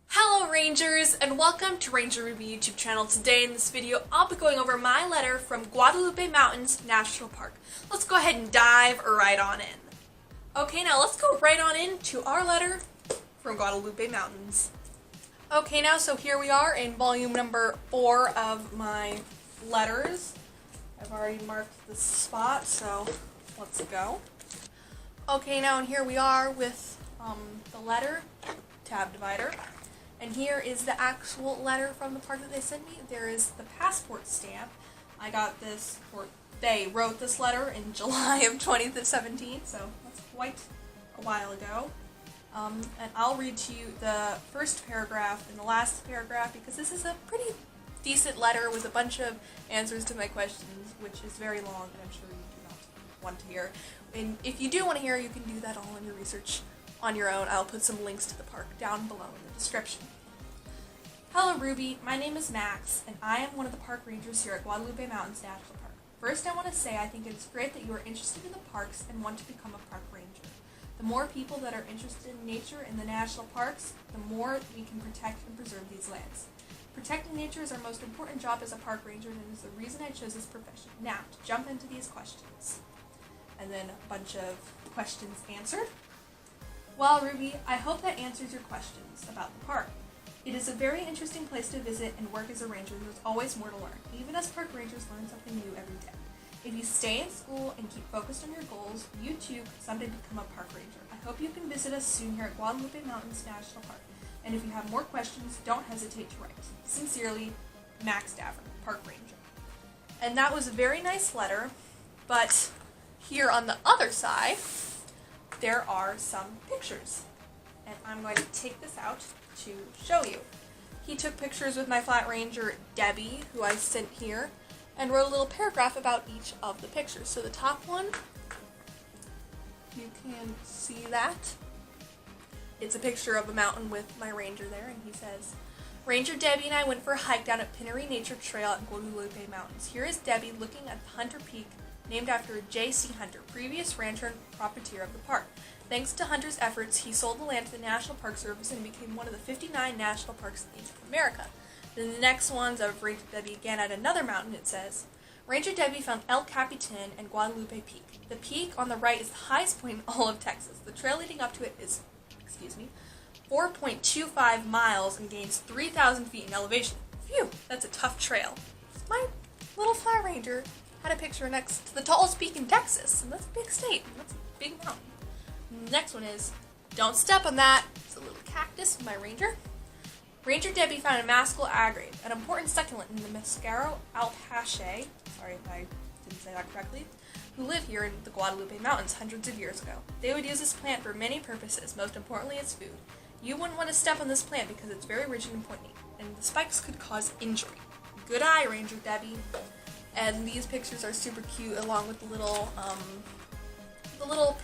Hello Rangers, and welcome to Ranger Ruby YouTube channel. Today in this video I'll be going over my letter from Guadalupe Mountains National Park. Let's go ahead and dive right on in. Okay, now let's go right on into our letter from Guadalupe Mountains. Okay, now so here we are in volume number 4 of my letters. I've already marked the spot, so let's go. Okay, now and here we are with the letter, tab divider. And here is the actual letter from the park that they sent me. There is the passport stamp. I got this, or they wrote this letter in July of 2017, so that's quite a while ago. And I'll read to you the first paragraph and the last paragraph because this is a pretty decent letter with a bunch of answers to my questions, which is very long and I'm sure you do not want to hear. And if you do want to hear, you can do that all in your research on your own. I'll put some links to the park down below in the description. Hello Ruby, my name is Max, and I am one of the park rangers here at Guadalupe Mountains National Park. First, I want to say I think it is great that you are interested in the parks and want to become a park ranger. The more people that are interested in nature in the national parks, the more we can protect and preserve these lands. Protecting nature is our most important job as a park ranger, and it is the reason I chose this profession. Now, to jump into these questions. And then a bunch of questions answered. Well, Ruby, I hope that answers your questions about the park. It is a very interesting place to visit and work as a ranger, and there's always more to learn. Even as park rangers learn something new every day. If you stay in school and keep focused on your goals, you too could someday become a park ranger. I hope you can visit us soon here at Guadalupe Mountains National Park. And if you have more questions, don't hesitate to write. Sincerely, Max Davern, Park Ranger. And that was a very nice letter, but here on the other side, there are some pictures. And I'm going to take this out to show you. He took pictures with my flat ranger, Debbie, who I sent here, and wrote a little paragraph about each of the pictures. So the top one, you can see that. It's a picture of a mountain with my ranger there, and he says, Ranger Debbie and I went for a hike down at Pinnery Nature Trail at Guadalupe Mountains. Here is Debbie looking at Hunter Peak, named after J.C. Hunter, previous rancher and profiteer of the park. Thanks to Hunter's efforts, he sold the land to the National Park Service and became one of the 59 national parks in America. Then the next one's of Ranger Debbie again at another mountain. It says, Ranger Debbie found El Capitan and Guadalupe Peak. The peak on the right is the highest point in all of Texas. The trail leading up to it is 4.25 miles and gains 3,000 feet in elevation. Phew, that's a tough trail. My little flat ranger had a picture next to the tallest peak in Texas, and that's a big state, and that's a big mountain. And the next one is, don't step on that. It's a little cactus with my ranger. Ranger Debbie found a Mascal agrave, an important succulent in the Mascaro alpacae, sorry if I didn't say that correctly, who live here in the Guadalupe Mountains hundreds of years ago. They would use this plant for many purposes, most importantly its food. You wouldn't want to step on this plant because it's very rigid and pointy, and the spikes could cause injury. Good eye, Ranger Debbie. And these pictures are super cute, along with the little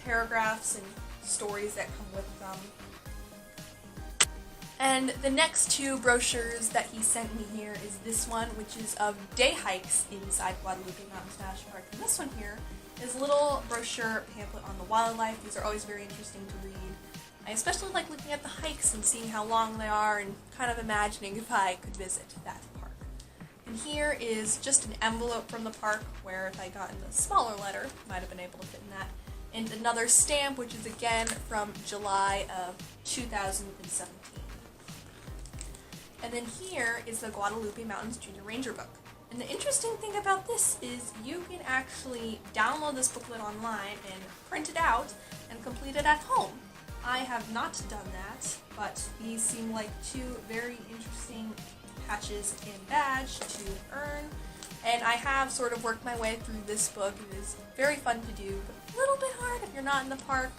paragraphs and stories that come with them. And the next two brochures that he sent me here is this one, which is of day hikes inside Guadalupe Mountains National Park. And this one here is a little brochure pamphlet on the wildlife. These are always very interesting to read. I especially like looking at the hikes and seeing how long they are and kind of imagining if I could visit that park. And here is just an envelope from the park where if I got in a smaller letter, might have been able to fit in that. And another stamp, which is again from July of 2017. And then here is the Guadalupe Mountains Junior Ranger book. And the interesting thing about this is you can actually download this booklet online and print it out and complete it at home. I have not done that, but these seem like two very interesting patches and badge to earn. And I have sort of worked my way through this book. It is very fun to do, but a little bit hard if you're not in the park.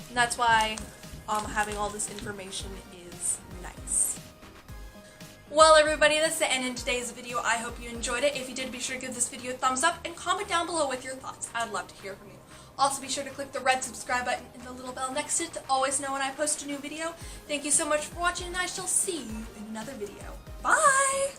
And that's why having all this information is nice. Well everybody, that's the end of today's video. I hope you enjoyed it. If you did, be sure to give this video a thumbs up and comment down below with your thoughts. I'd love to hear from you. Also be sure to click the red subscribe button and the little bell next to it to always know when I post a new video. Thank you so much for watching, and I shall see you in another video. Bye!